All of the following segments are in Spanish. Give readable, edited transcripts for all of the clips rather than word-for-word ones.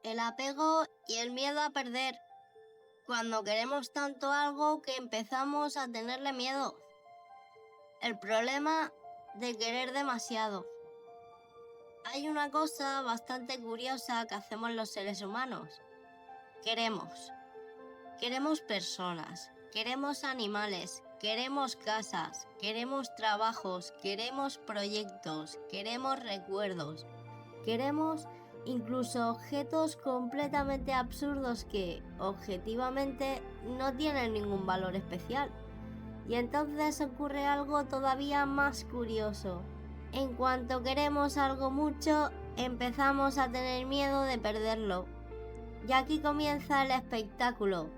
El apego y el miedo a perder. Cuando queremos tanto algo que empezamos a tenerle miedo. El problema de querer demasiado. Hay una cosa bastante curiosa que hacemos los seres humanos. Queremos personas, queremos animales, queremos casas, queremos trabajos, queremos proyectos, queremos recuerdos, queremos incluso objetos completamente absurdos que, objetivamente, no tienen ningún valor especial. Y entonces ocurre algo todavía más curioso. En cuanto queremos algo mucho, empezamos a tener miedo de perderlo. Y aquí comienza el espectáculo,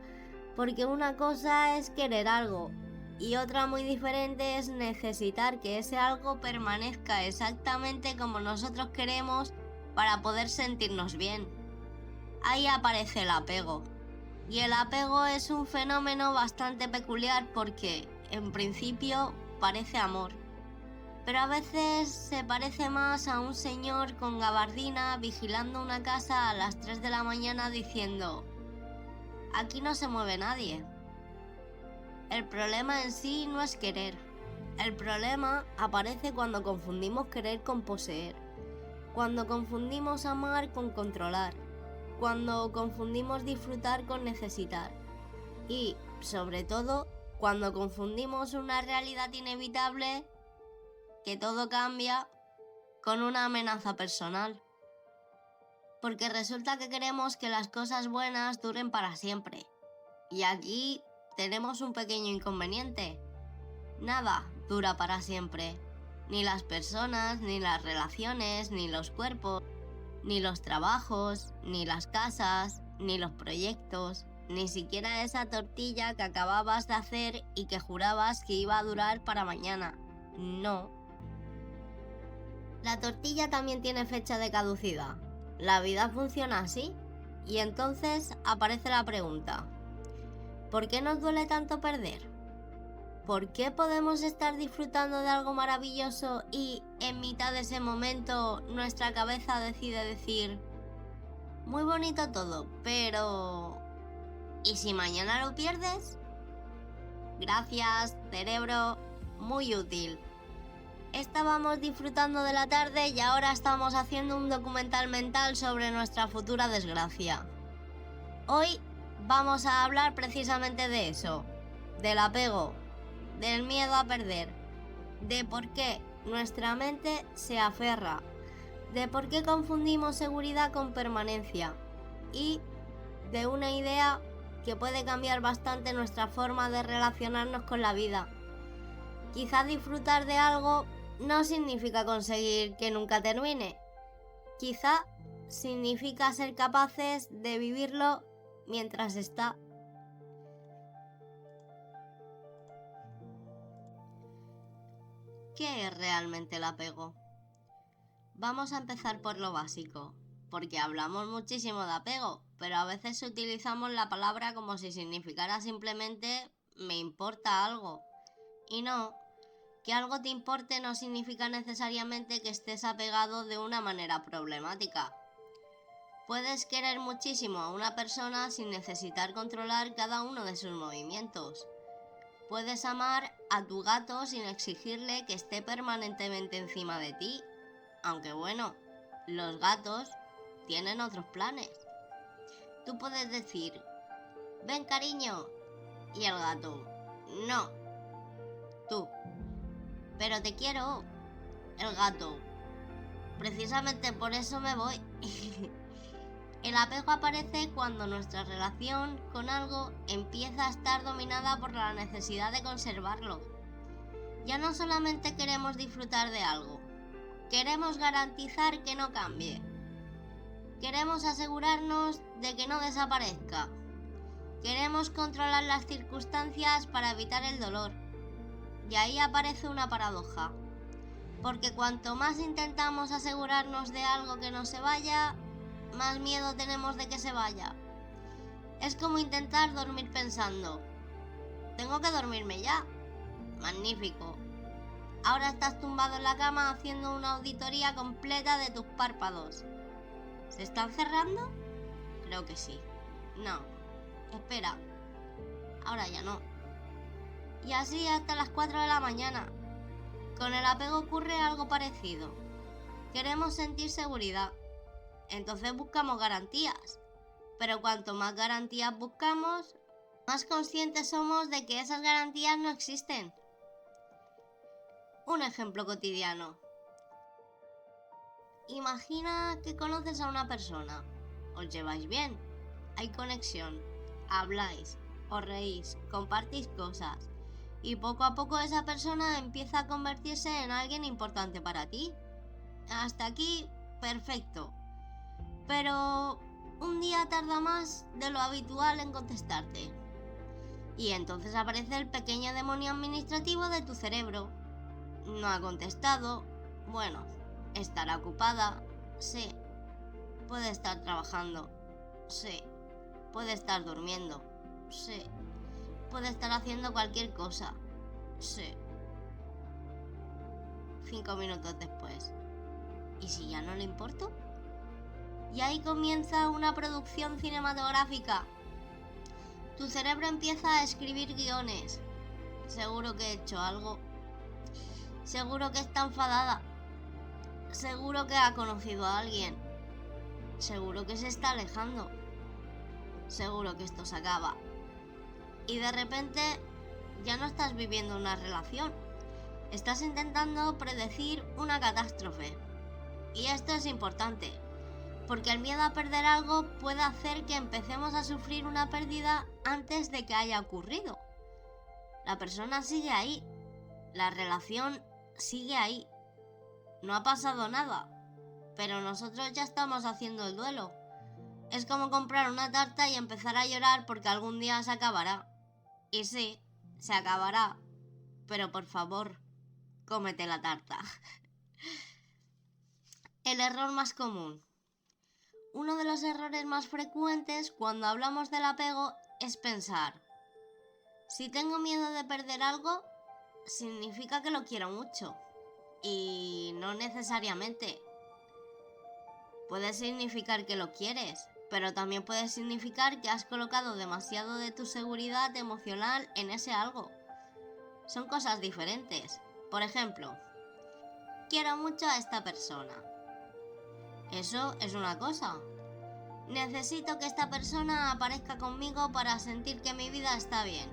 porque una cosa es querer algo, y otra muy diferente es necesitar que ese algo permanezca exactamente como nosotros queremos para poder sentirnos bien. Ahí aparece el apego. Y el apego es un fenómeno bastante peculiar porque, en principio, parece amor. Pero a veces se parece más a un señor con gabardina vigilando una casa a las 3 de la mañana diciendo: aquí no se mueve nadie. El problema en sí no es querer. El problema aparece cuando confundimos querer con poseer. Cuando confundimos amar con controlar. Cuando confundimos disfrutar con necesitar. Y, sobre todo, cuando confundimos una realidad inevitable, que todo cambia, con una amenaza personal. Porque resulta que queremos que las cosas buenas duren para siempre. Y aquí tenemos un pequeño inconveniente. Nada dura para siempre. Ni las personas, ni las relaciones, ni los cuerpos, ni los trabajos, ni las casas, ni los proyectos, ni siquiera esa tortilla que acababas de hacer y que jurabas que iba a durar para mañana. No. La tortilla también tiene fecha de caducidad. La vida funciona así. Y entonces aparece la pregunta: ¿por qué nos duele tanto perder? ¿Por qué podemos estar disfrutando de algo maravilloso y, en mitad de ese momento, nuestra cabeza decide decir: muy bonito todo, pero ¿y si mañana lo pierdes? Gracias, cerebro, muy útil. Estábamos disfrutando de la tarde y ahora estamos haciendo un documental mental sobre nuestra futura desgracia. Hoy vamos a hablar precisamente de eso, del apego, del miedo a perder, de por qué nuestra mente se aferra, de por qué confundimos seguridad con permanencia y de una idea que puede cambiar bastante nuestra forma de relacionarnos con la vida. Quizás disfrutar de algo no significa conseguir que nunca termine. Quizá significa ser capaces de vivirlo mientras está. ¿Qué es realmente el apego? Vamos a empezar por lo básico, porque hablamos muchísimo de apego, pero a veces utilizamos la palabra como si significara simplemente me importa algo. Y no, que algo te importe no significa necesariamente que estés apegado de una manera problemática. Puedes querer muchísimo a una persona sin necesitar controlar cada uno de sus movimientos. Puedes amar a tu gato sin exigirle que esté permanentemente encima de ti, aunque bueno, los gatos tienen otros planes. Tú puedes decir: ven cariño, y el gato: no. Tú: pero te quiero. El gato: precisamente por eso me voy. El apego aparece cuando nuestra relación con algo empieza a estar dominada por la necesidad de conservarlo. Ya no solamente queremos disfrutar de algo, queremos garantizar que no cambie. Queremos asegurarnos de que no desaparezca. Queremos controlar las circunstancias para evitar el dolor. Y ahí aparece una paradoja. Porque cuanto más intentamos asegurarnos de algo que no se vaya, más miedo tenemos de que se vaya. Es como intentar dormir pensando: tengo que dormirme ya. Magnífico. Ahora estás tumbado en la cama haciendo una auditoría completa de tus párpados. ¿Se están cerrando? creo que sí. No, espera, ahora ya no. Y así hasta las 4 de la mañana. Con el apego ocurre algo parecido. Queremos sentir seguridad, entonces buscamos garantías. Pero cuanto más garantías buscamos, más conscientes somos de que esas garantías no existen. Un ejemplo cotidiano. Imagina que conoces a una persona. Os lleváis bien, hay conexión, habláis, os reís, compartís cosas. Y poco a poco esa persona empieza a convertirse en alguien importante para ti. Hasta aquí, perfecto. Pero un día tarda más de lo habitual en contestarte. Y entonces aparece el pequeño demonio administrativo de tu cerebro. No ha contestado. Bueno, estará ocupada. Sí. Puede estar trabajando. Sí. Puede estar durmiendo. Sí. Puede estar haciendo cualquier cosa. Sí. 5 minutos después. ¿Y si ya no le importo? Y ahí comienza una producción cinematográfica. Tu cerebro empieza a escribir guiones. Seguro que he hecho algo. Seguro que está enfadada. Seguro que ha conocido a alguien. Seguro que se está alejando. Seguro que esto se acaba. Y de repente ya no estás viviendo una relación. Estás intentando predecir una catástrofe. Y esto es importante, porque el miedo a perder algo puede hacer que empecemos a sufrir una pérdida antes de que haya ocurrido. La persona sigue ahí. La relación sigue ahí. No ha pasado nada, pero nosotros ya estamos haciendo el duelo. Es como comprar una tarta y empezar a llorar porque algún día se acabará. Y sí, se acabará, pero por favor, cómete la tarta. El error más común. Uno de los errores más frecuentes cuando hablamos del apego es pensar: si tengo miedo de perder algo, significa que lo quiero mucho. Y no necesariamente. Puede significar que lo quieres, pero también puede significar que has colocado demasiado de tu seguridad emocional en ese algo. Son cosas diferentes. Por ejemplo, quiero mucho a esta persona. Eso es una cosa. Necesito que esta persona aparezca conmigo para sentir que mi vida está bien.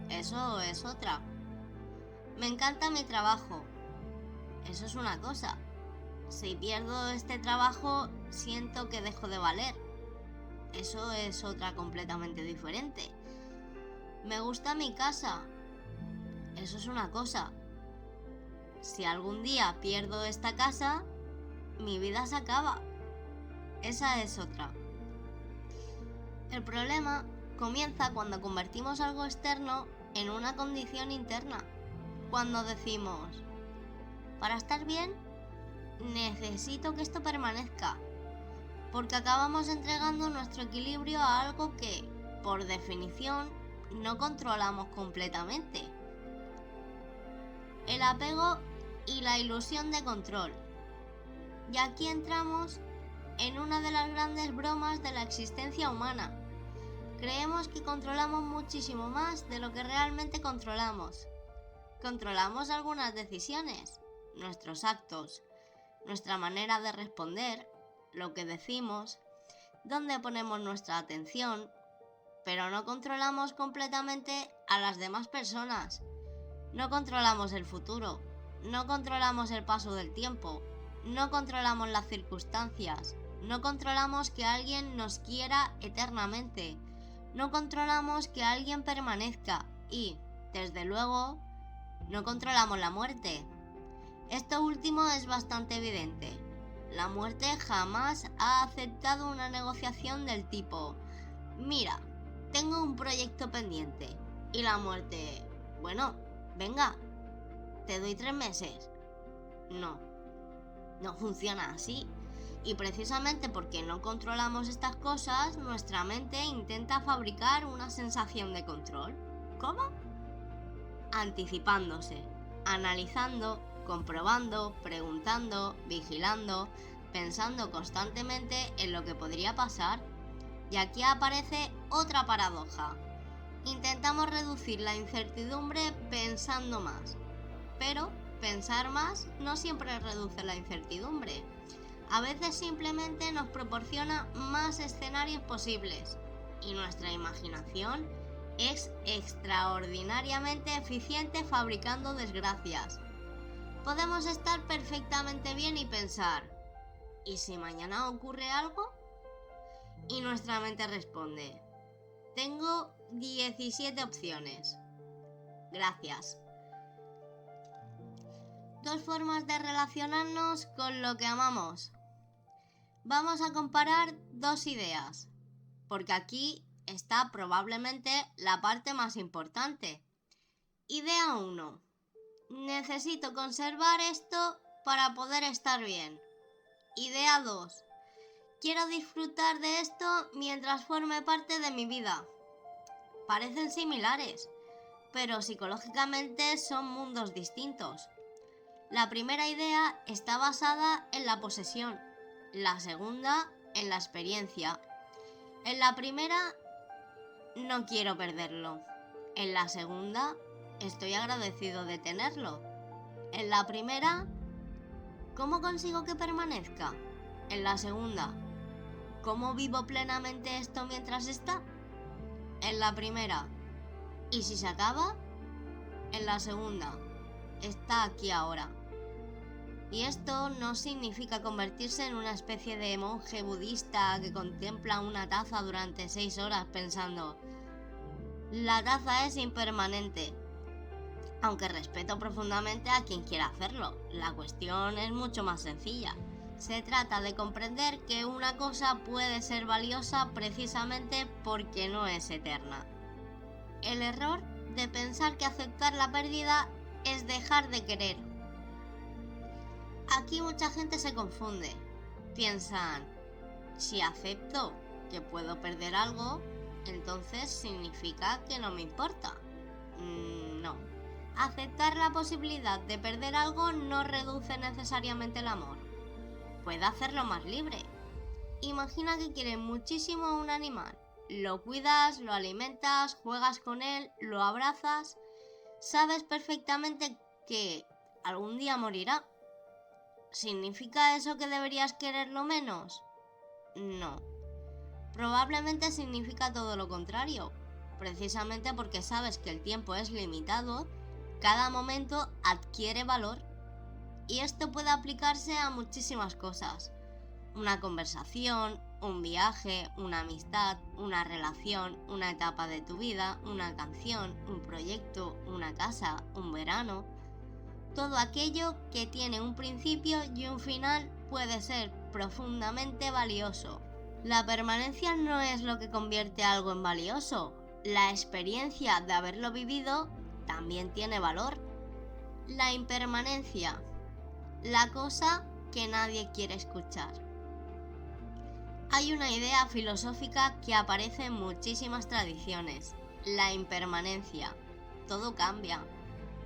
Eso es otra. Me encanta mi trabajo. Eso es una cosa. Si pierdo este trabajo, siento que dejo de valer. Eso es otra completamente diferente. Me gusta mi casa. Eso es una cosa. Si algún día pierdo esta casa, mi vida se acaba. Esa es otra. El problema comienza cuando convertimos algo externo en una condición interna. Cuando decimos: para estar bien, necesito que esto permanezca. Porque acabamos entregando nuestro equilibrio a algo que, por definición, no controlamos completamente. El apego y la ilusión de control. Y aquí entramos en una de las grandes bromas de la existencia humana. Creemos que controlamos muchísimo más de lo que realmente controlamos. Controlamos algunas decisiones, nuestros actos, nuestra manera de responder, lo que decimos, dónde ponemos nuestra atención, pero no controlamos completamente a las demás personas. No controlamos el futuro, no controlamos el paso del tiempo, no controlamos las circunstancias, no controlamos que alguien nos quiera eternamente, no controlamos que alguien permanezca y, desde luego, no controlamos la muerte. Esto último es bastante evidente. La muerte jamás ha aceptado una negociación del tipo: mira, tengo un proyecto pendiente. Y la muerte: bueno, venga, te doy 3 meses. No funciona así. Y precisamente porque no controlamos estas cosas, nuestra mente intenta fabricar una sensación de control. ¿Cómo? Anticipándose, analizando, comprobando, preguntando, vigilando, pensando constantemente en lo que podría pasar. Y aquí aparece otra paradoja. Intentamos reducir la incertidumbre pensando más, pero pensar más no siempre reduce la incertidumbre. A veces simplemente nos proporciona más escenarios posibles y nuestra imaginación es extraordinariamente eficiente fabricando desgracias. Podemos estar perfectamente bien y pensar, ¿y si mañana ocurre algo? Y nuestra mente responde, tengo 17 opciones. Gracias. Dos formas de relacionarnos con lo que amamos. Vamos a comparar dos ideas, porque aquí está probablemente la parte más importante. Idea 1. Necesito conservar esto para poder estar bien. Idea 2. Quiero disfrutar de esto mientras forme parte de mi vida. Parecen similares, pero psicológicamente son mundos distintos. La primera idea está basada en la posesión, la segunda en la experiencia. En la primera, no quiero perderlo. En la segunda, estoy agradecido de tenerlo. En la primera, ¿cómo consigo que permanezca? En la segunda, ¿cómo vivo plenamente esto mientras está? En la primera, ¿y si se acaba? En la segunda, está aquí ahora. Y esto no significa convertirse en una especie de monje budista que contempla una taza durante 6 horas pensando, la taza es impermanente. Aunque respeto profundamente a quien quiera hacerlo, la cuestión es mucho más sencilla. Se trata de comprender que una cosa puede ser valiosa precisamente porque no es eterna. El error de pensar que aceptar la pérdida es dejar de querer. Aquí mucha gente se confunde. Piensan, si acepto que puedo perder algo, entonces significa que no me importa. No. Aceptar la posibilidad de perder algo no reduce necesariamente el amor. Puede hacerlo más libre. Imagina que quieres muchísimo a un animal. Lo cuidas, lo alimentas, juegas con él, lo abrazas. Sabes perfectamente que algún día morirá. ¿Significa eso que deberías quererlo menos? No. Probablemente significa todo lo contrario. Precisamente porque sabes que el tiempo es limitado, cada momento adquiere valor. Y esto puede aplicarse a muchísimas cosas. Una conversación, un viaje, una amistad, una relación, una etapa de tu vida, una canción, un proyecto, una casa, un verano. Todo aquello que tiene un principio y un final puede ser profundamente valioso. La permanencia no es lo que convierte algo en valioso. La experiencia de haberlo vivido también tiene valor. La impermanencia, la cosa que nadie quiere escuchar. Hay una idea filosófica que aparece en muchísimas tradiciones, la impermanencia. Todo cambia.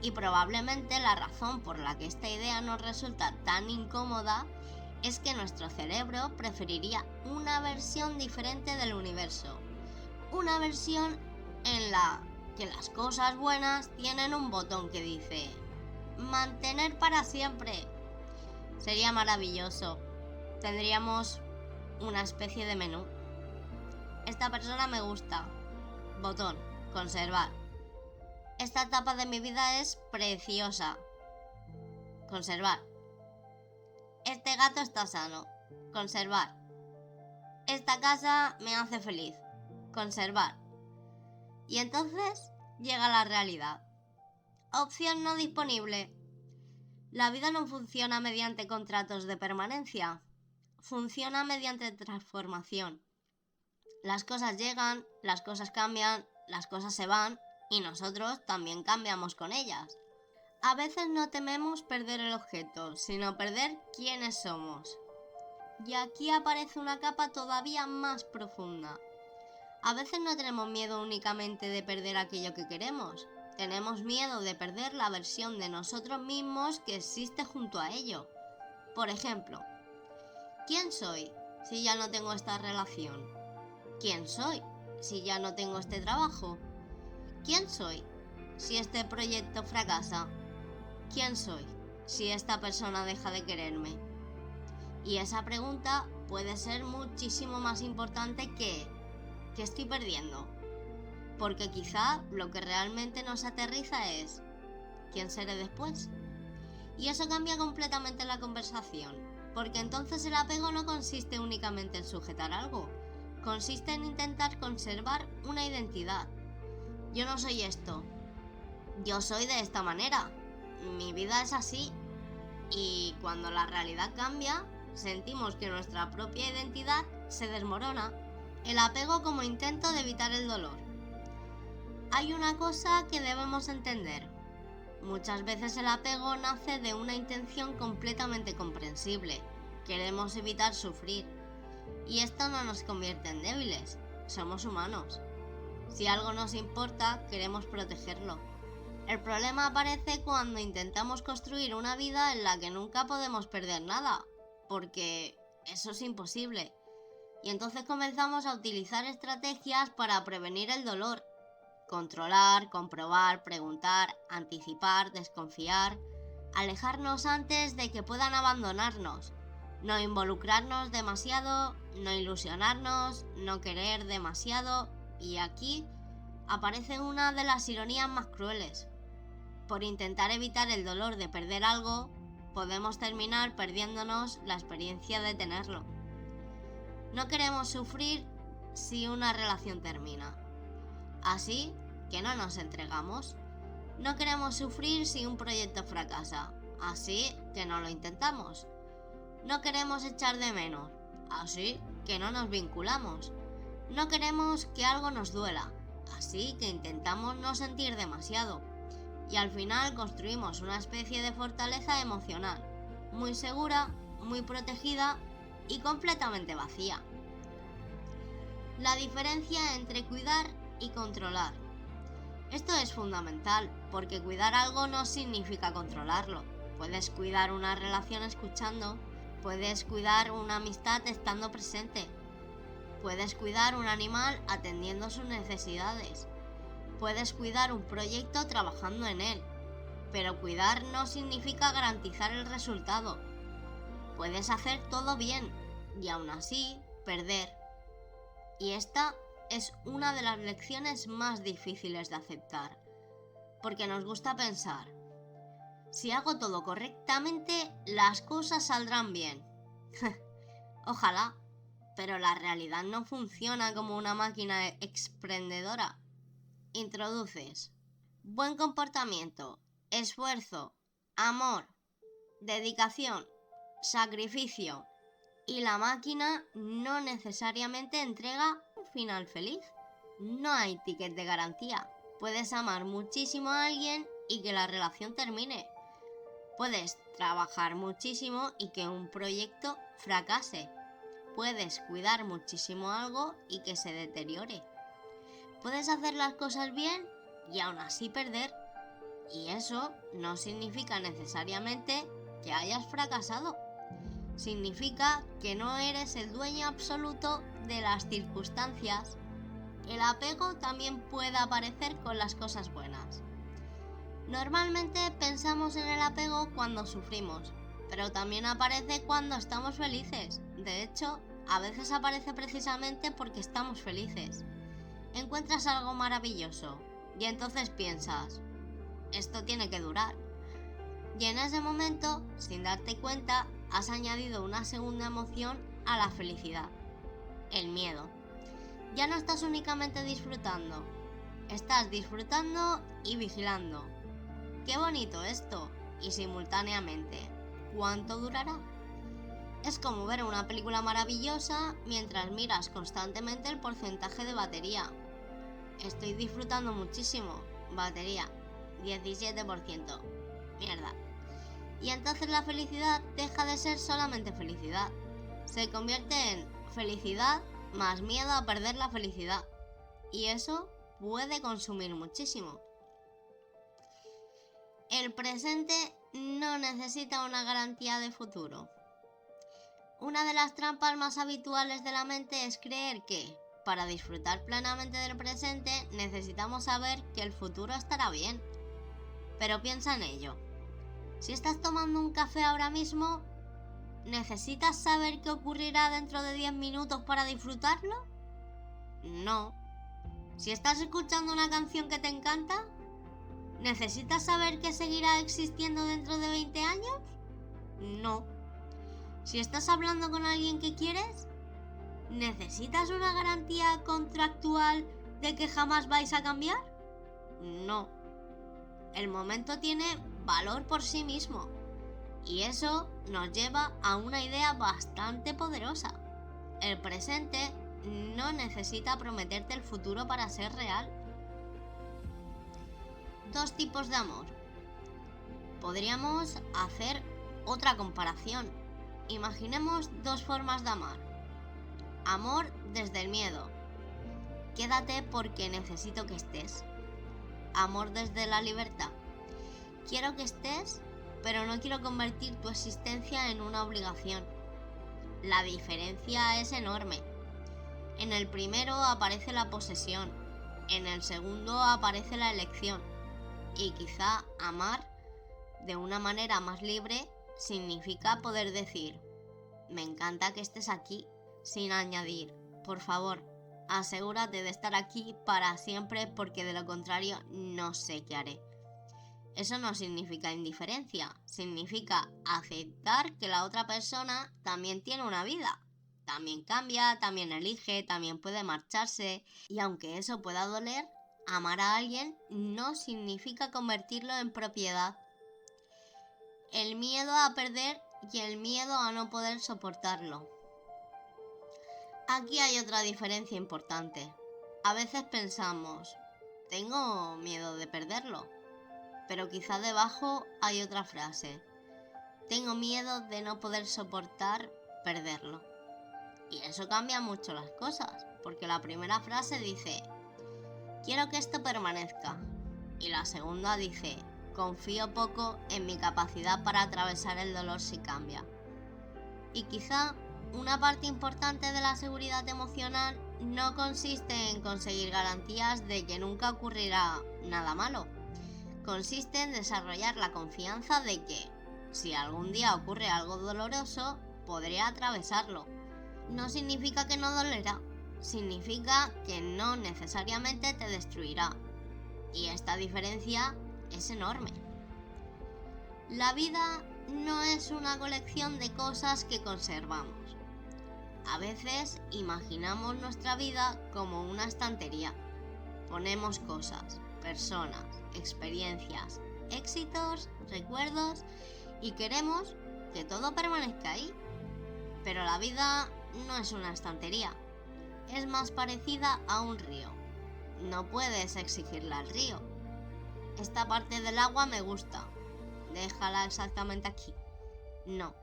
Y probablemente la razón por la que esta idea nos resulta tan incómoda es que nuestro cerebro preferiría una versión diferente del universo. Una versión en la que las cosas buenas tienen un botón que dice mantener para siempre. Sería maravilloso. Tendríamos una especie de menú. Esta persona me gusta. Botón, conservar. Esta etapa de mi vida es preciosa. Conservar. Este gato está sano. Conservar. Esta casa me hace feliz. Conservar. Y entonces llega la realidad. Opción no disponible. La vida no funciona mediante contratos de permanencia. Funciona mediante transformación. Las cosas llegan, las cosas cambian, las cosas se van y nosotros también cambiamos con ellas. A veces no tememos perder el objeto, sino perder quiénes somos. Y aquí aparece una capa todavía más profunda. A veces no tenemos miedo únicamente de perder aquello que queremos. Tenemos miedo de perder la versión de nosotros mismos que existe junto a ello. Por ejemplo, ¿quién soy si ya no tengo esta relación? ¿Quién soy si ya no tengo este trabajo? ¿Quién soy si este proyecto fracasa? ¿Quién soy si esta persona deja de quererme? Y esa pregunta puede ser muchísimo más importante que ¿qué estoy perdiendo? Porque quizá lo que realmente nos aterriza es ¿quién seré después? Y eso cambia completamente la conversación, porque entonces el apego no consiste únicamente en sujetar algo, consiste en intentar conservar una identidad. Yo no soy esto, yo soy de esta manera, mi vida es así, y cuando la realidad cambia, sentimos que nuestra propia identidad se desmorona. El apego como intento de evitar el dolor. Hay una cosa que debemos entender. Muchas veces el apego nace de una intención completamente comprensible. Queremos evitar sufrir. Y esto no nos convierte en débiles. Somos humanos. Si algo nos importa, queremos protegerlo. El problema aparece cuando intentamos construir una vida en la que nunca podemos perder nada, porque eso es imposible. Y entonces comenzamos a utilizar estrategias para prevenir el dolor. Controlar, comprobar, preguntar, anticipar, desconfiar, alejarnos antes de que puedan abandonarnos, no involucrarnos demasiado, no ilusionarnos, no querer demasiado, y aquí aparece una de las ironías más crueles. Por intentar evitar el dolor de perder algo, podemos terminar perdiéndonos la experiencia de tenerlo. No queremos sufrir si una relación termina. Así que no nos entregamos. No queremos sufrir si un proyecto fracasa. Así que no lo intentamos. No queremos echar de menos. Así que no nos vinculamos. No queremos que algo nos duela. Así que intentamos no sentir demasiado. Y al final construimos una especie de fortaleza emocional, muy segura, muy protegida y completamente vacía. La diferencia entre cuidar y controlar. Esto es fundamental, porque cuidar algo no significa controlarlo. Puedes cuidar una relación escuchando, puedes cuidar una amistad estando presente, puedes cuidar un animal atendiendo sus necesidades, puedes cuidar un proyecto trabajando en él, pero cuidar no significa garantizar el resultado. Puedes hacer todo bien y aún así perder. Y esta es una de las lecciones más difíciles de aceptar, porque nos gusta pensar, si hago todo correctamente, las cosas saldrán bien. Ojalá, pero la realidad no funciona como una máquina expendedora. Introduces buen comportamiento, esfuerzo, amor, dedicación, sacrificio, y la máquina no necesariamente entrega un final feliz. No hay ticket de garantía. Puedes amar muchísimo a alguien y que la relación termine. Puedes trabajar muchísimo y que un proyecto fracase. Puedes cuidar muchísimo algo y que se deteriore. Puedes hacer las cosas bien y aún así perder. Y eso no significa necesariamente que hayas fracasado. Significa que no eres el dueño absoluto de las circunstancias. El apego también puede aparecer con las cosas buenas. Normalmente pensamos en el apego cuando sufrimos, pero también aparece cuando estamos felices. De hecho, a veces aparece precisamente porque estamos felices. Encuentras algo maravilloso y entonces piensas, esto tiene que durar. Y en ese momento, sin darte cuenta, has añadido una segunda emoción a la felicidad, el miedo. Ya no estás únicamente disfrutando, estás disfrutando y vigilando. ¡Qué bonito esto! Y simultáneamente, ¿cuánto durará? Es como ver una película maravillosa mientras miras constantemente el porcentaje de batería. Estoy disfrutando muchísimo. Batería, 17%. Mierda. Y entonces la felicidad deja de ser solamente felicidad. Se convierte en felicidad más miedo a perder la felicidad. Y eso puede consumir muchísimo. El presente no necesita una garantía de futuro. Una de las trampas más habituales de la mente es creer que, para disfrutar plenamente del presente necesitamos saber que el futuro estará bien. Pero piensa en ello. Si estás tomando un café ahora mismo, ¿necesitas saber qué ocurrirá dentro de 10 minutos para disfrutarlo? No. Si estás escuchando una canción que te encanta, ¿necesitas saber que seguirá existiendo dentro de 20 años? No. Si estás hablando con alguien que quieres, ¿necesitas una garantía contractual de que jamás vais a cambiar? No. El momento tiene valor por sí mismo y eso nos lleva a una idea bastante poderosa. El presente no necesita prometerte el futuro para ser real. 2 tipos de amor. Podríamos hacer otra comparación. Imaginemos 2 formas de amar. Amor desde el miedo. Quédate porque necesito que estés. Amor desde la libertad. Quiero que estés, pero no quiero convertir tu existencia en una obligación. La diferencia es enorme. En el primero aparece la posesión, en el segundo aparece la elección. Y quizá amar de una manera más libre significa poder decir: me encanta que estés aquí, sin añadir: por favor, asegúrate de estar aquí para siempre porque de lo contrario no sé qué haré. Eso no significa indiferencia, significa aceptar que la otra persona también tiene una vida. También cambia, también elige, también puede marcharse. Y aunque eso pueda doler, amar a alguien no significa convertirlo en propiedad. El miedo a perder y el miedo a no poder soportarlo. Aquí hay otra diferencia importante. A veces pensamos: tengo miedo de perderlo. Pero quizá debajo hay otra frase: tengo miedo de no poder soportar perderlo. Y eso cambia mucho las cosas, porque la primera frase dice: quiero que esto permanezca. Y la segunda dice: confío poco en mi capacidad para atravesar el dolor si cambia. Y quizá una parte importante de la seguridad emocional no consiste en conseguir garantías de que nunca ocurrirá nada malo. Consiste en desarrollar la confianza de que, si algún día ocurre algo doloroso, podré atravesarlo. No significa que no dolerá, significa que no necesariamente te destruirá. Y esta diferencia es enorme. La vida no es una colección de cosas que conservamos. A veces imaginamos nuestra vida como una estantería. Ponemos cosas, personas, experiencias, éxitos, recuerdos y queremos que todo permanezca ahí. Pero la vida no es una estantería. Es más parecida a un río. No puedes exigirle al río: esta parte del agua me gusta, déjala exactamente aquí. No.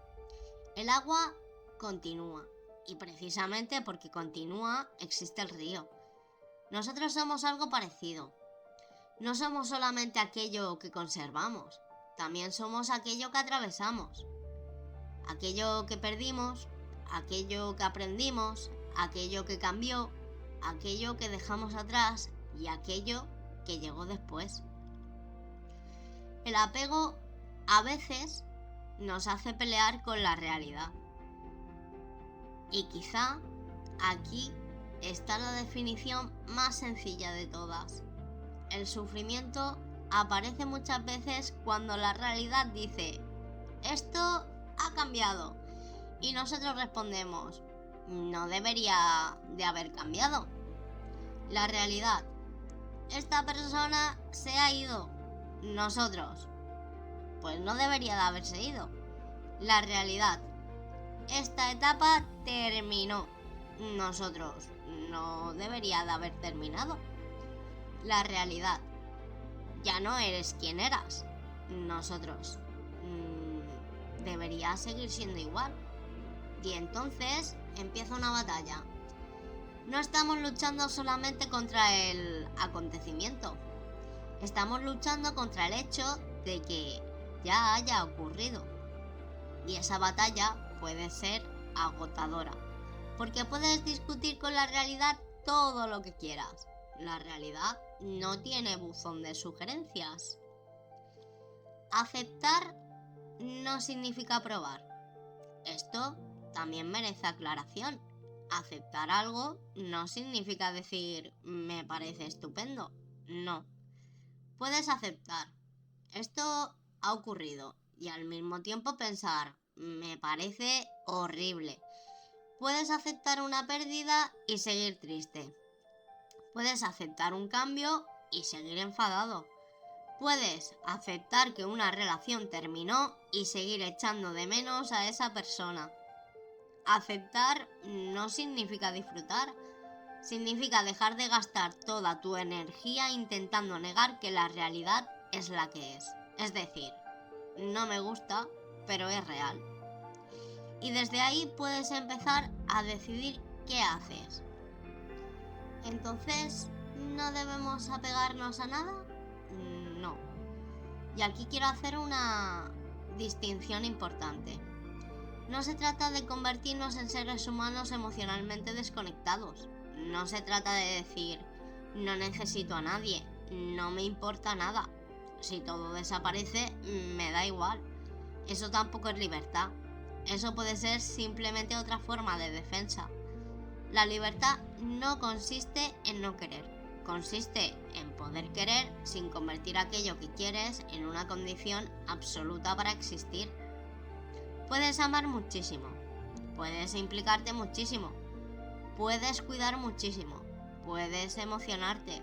El agua continúa. Y precisamente porque continúa existe el río. Nosotros somos algo parecido. No somos solamente aquello que conservamos, también somos aquello que atravesamos. Aquello que perdimos, aquello que aprendimos, aquello que cambió, aquello que dejamos atrás y aquello que llegó después. El apego a veces nos hace pelear con la realidad. Y quizá aquí está la definición más sencilla de todas. El sufrimiento aparece muchas veces cuando la realidad dice: esto ha cambiado. Y nosotros respondemos: no debería de haber cambiado. La realidad: esta persona se ha ido. Nosotros: pues no debería de haberse ido. La realidad: esta etapa terminó. Nosotros: no debería de haber terminado. La realidad: ya no eres quien eras. Nosotros: debería seguir siendo igual. Y entonces empieza una batalla. No estamos luchando solamente contra el acontecimiento. Estamos luchando contra el hecho de que ya haya ocurrido. Y esa batalla puede ser agotadora, porque puedes discutir con la realidad todo lo que quieras. La realidad no tiene buzón de sugerencias. Aceptar no significa aprobar. Esto también merece aclaración. Aceptar algo no significa decir me parece estupendo. No. Puedes aceptar. Esto ha ocurrido y al mismo tiempo pensar me parece horrible. Puedes aceptar una pérdida y seguir triste. Puedes aceptar un cambio y seguir enfadado. Puedes aceptar que una relación terminó y seguir echando de menos a esa persona. Aceptar no significa disfrutar. Significa dejar de gastar toda tu energía intentando negar que la realidad es la que es. Es decir, no me gusta, pero es real. Y desde ahí puedes empezar a decidir qué haces. Entonces, ¿no debemos apegarnos a nada? No. Y aquí quiero hacer una distinción importante. No se trata de convertirnos en seres humanos emocionalmente desconectados. No se trata de decir, no necesito a nadie, no me importa nada. Si todo desaparece, me da igual. Eso tampoco es libertad. Eso puede ser simplemente otra forma de defensa. La libertad no consiste en no querer. Consiste en poder querer sin convertir aquello que quieres en una condición absoluta para existir. Puedes amar muchísimo. Puedes implicarte muchísimo. Puedes cuidar muchísimo. Puedes emocionarte.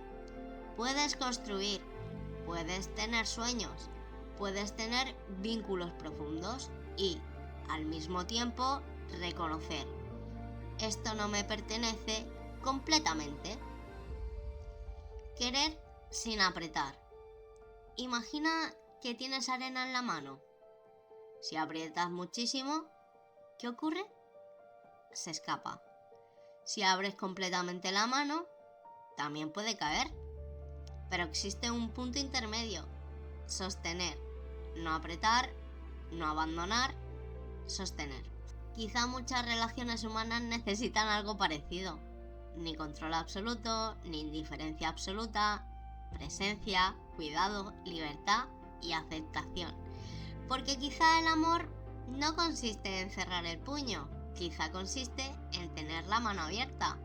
Puedes construir. Puedes tener sueños. Puedes tener vínculos profundos y, al mismo tiempo, reconocer: esto no me pertenece completamente. Querer sin apretar. Imagina que tienes arena en la mano. Si aprietas muchísimo, ¿qué ocurre? Se escapa. Si abres completamente la mano, también puede caer. Pero existe un punto intermedio: sostener. No apretar, no abandonar, sostener. Quizá muchas relaciones humanas necesitan algo parecido. Ni control absoluto, ni indiferencia absoluta, presencia, cuidado, libertad y aceptación. Porque quizá el amor no consiste en cerrar el puño, quizá consiste en tener la mano abierta.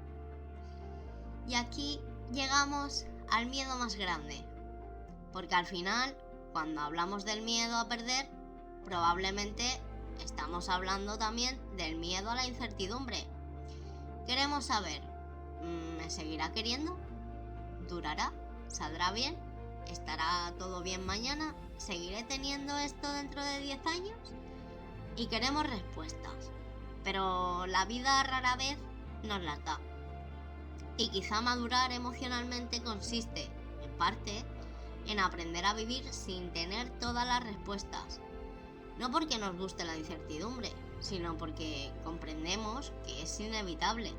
Y aquí llegamos al miedo más grande. Porque al final, cuando hablamos del miedo a perder, probablemente estamos hablando también del miedo a la incertidumbre. Queremos saber, ¿me seguirá queriendo? ¿Durará? ¿Saldrá bien? ¿Estará todo bien mañana? ¿Seguiré teniendo esto dentro de 10 años? Y queremos respuestas, pero la vida rara vez nos las da. Y quizá madurar emocionalmente consiste, en parte, en aprender a vivir sin tener todas las respuestas. No porque nos guste la incertidumbre, sino porque comprendemos que es inevitable.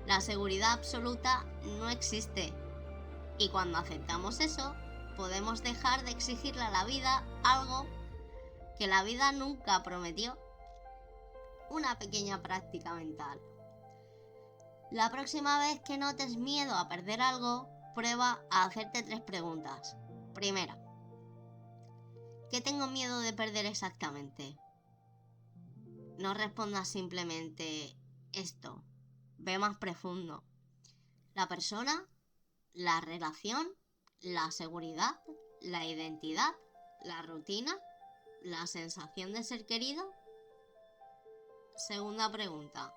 La seguridad absoluta no existe. Y cuando aceptamos eso, podemos dejar de exigirle a la vida algo que la vida nunca prometió. Una pequeña práctica mental. La próxima vez que notes miedo a perder algo, prueba a hacerte 3 preguntas. Primera: ¿qué tengo miedo de perder exactamente? No respondas simplemente esto. Ve más profundo. ¿La persona? ¿La relación? ¿La seguridad? ¿La identidad? ¿La rutina? ¿La sensación de ser querido? Segunda pregunta: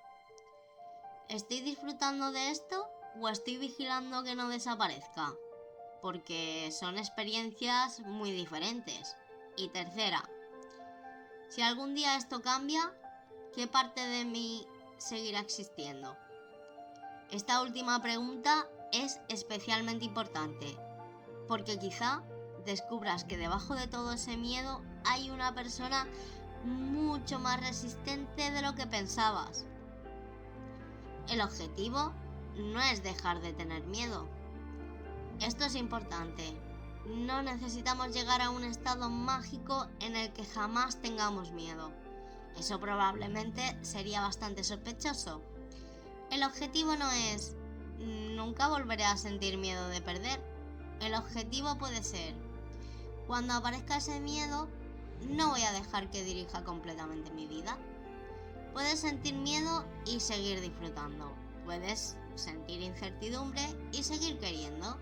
¿estoy disfrutando de esto o estoy vigilando que no desaparezca? Porque son experiencias muy diferentes. Y tercera: si algún día esto cambia, ¿qué parte de mí seguirá existiendo? Esta última pregunta es especialmente importante, porque quizá descubras que debajo de todo ese miedo hay una persona mucho más resistente de lo que pensabas. El objetivo no es dejar de tener miedo. Esto es importante. No necesitamos llegar a un estado mágico en el que jamás tengamos miedo. Eso probablemente sería bastante sospechoso. El objetivo no es nunca volveré a sentir miedo de perder. El objetivo puede ser, cuando aparezca ese miedo, no voy a dejar que dirija completamente mi vida. Puedes sentir miedo y seguir disfrutando. Puedes sentir incertidumbre y seguir queriendo.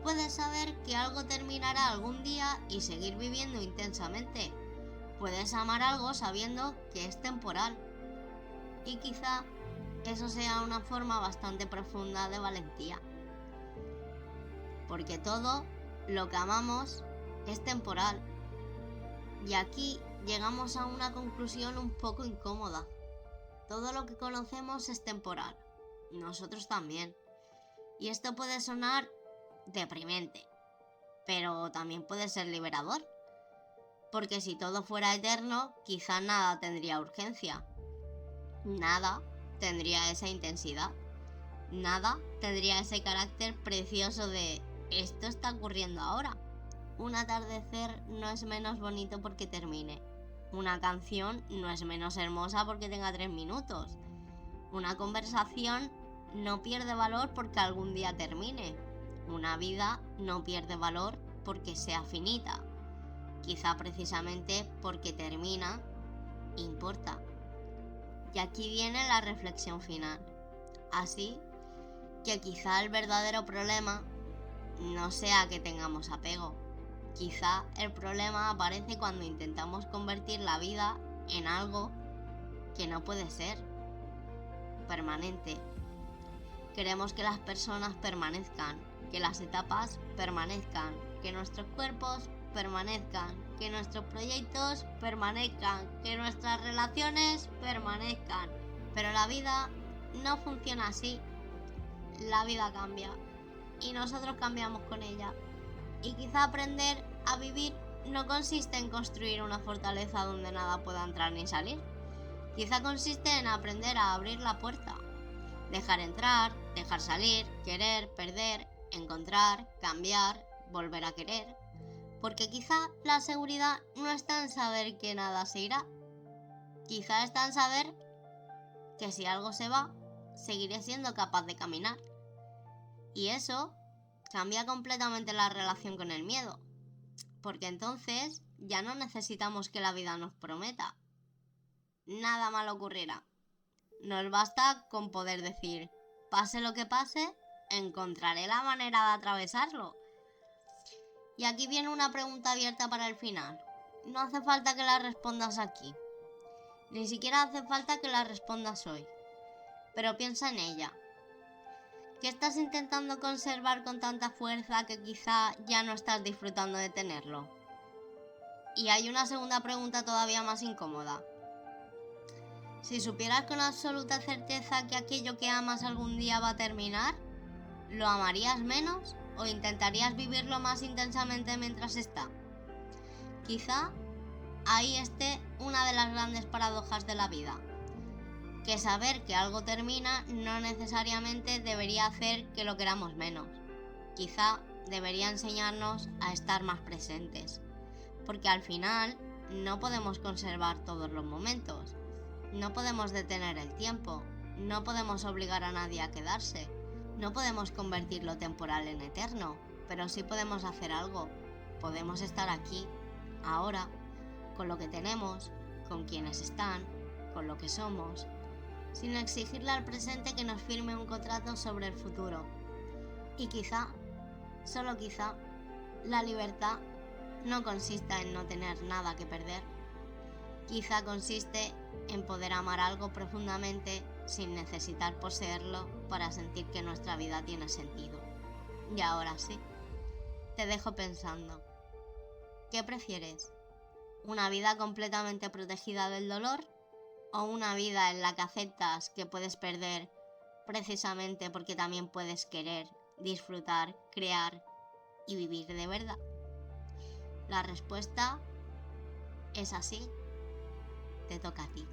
Puedes saber que algo terminará algún día y seguir viviendo intensamente. Puedes amar algo sabiendo que es temporal. Y quizá eso sea una forma bastante profunda de valentía. Porque todo lo que amamos es temporal. Y aquí llegamos a una conclusión un poco incómoda. Todo lo que conocemos es temporal. Nosotros también. Y esto puede sonar deprimente, pero también puede ser liberador. Porque si todo fuera eterno, quizá nada tendría urgencia. Nada tendría esa intensidad. Nada tendría ese carácter precioso de esto está ocurriendo ahora. Un atardecer no es menos bonito porque termine. Una canción no es menos hermosa porque tenga 3 minutos. Una conversación no pierde valor porque algún día termine. Una vida no pierde valor porque sea finita. Quizá precisamente porque termina, importa. Y aquí viene la reflexión final. Así que quizá el verdadero problema no sea que tengamos apego. Quizá el problema aparece cuando intentamos convertir la vida en algo que no puede ser permanente. Queremos que las personas permanezcan, que las etapas permanezcan, que nuestros cuerpos permanezcan, que nuestros proyectos permanezcan, que nuestras relaciones permanezcan. Pero la vida no funciona así. La vida cambia y nosotros cambiamos con ella. Y quizá aprender a vivir no consiste en construir una fortaleza donde nada pueda entrar ni salir. Quizá consiste en aprender a abrir la puerta, dejar entrar, dejar salir, querer, perder, encontrar, cambiar, volver a querer. Porque quizá la seguridad no está en saber que nada se irá. Quizá está en saber que si algo se va, seguiré siendo capaz de caminar. Y eso cambia completamente la relación con el miedo. Porque entonces ya no necesitamos que la vida nos prometa. Nada malo ocurrirá. Nos basta con poder decir, pase lo que pase, encontraré la manera de atravesarlo. Y aquí viene una pregunta abierta para el final. No hace falta que la respondas aquí. Ni siquiera hace falta que la respondas hoy. Pero piensa en ella. ¿Qué estás intentando conservar con tanta fuerza que quizá ya no estás disfrutando de tenerlo? Y hay una segunda pregunta todavía más incómoda. Si supieras con absoluta certeza que aquello que amas algún día va a terminar, ¿lo amarías menos o intentarías vivirlo más intensamente mientras está? Quizá ahí esté una de las grandes paradojas de la vida. Que saber que algo termina no necesariamente debería hacer que lo queramos menos. Quizá debería enseñarnos a estar más presentes. Porque al final no podemos conservar todos los momentos. No podemos detener el tiempo. No podemos obligar a nadie a quedarse. No podemos convertir lo temporal en eterno. Pero sí podemos hacer algo. Podemos estar aquí, ahora, con lo que tenemos, con quienes están, con lo que somos, sin exigirle al presente que nos firme un contrato sobre el futuro. Y quizá, solo quizá, la libertad no consista en no tener nada que perder. Quizá consiste en poder amar algo profundamente sin necesitar poseerlo para sentir que nuestra vida tiene sentido. Y ahora sí, te dejo pensando. ¿Qué prefieres? ¿Una vida completamente protegida del dolor? ¿O una vida en la que aceptas que puedes perder precisamente porque también puedes querer, disfrutar, crear y vivir de verdad? La respuesta es así. Te toca a ti.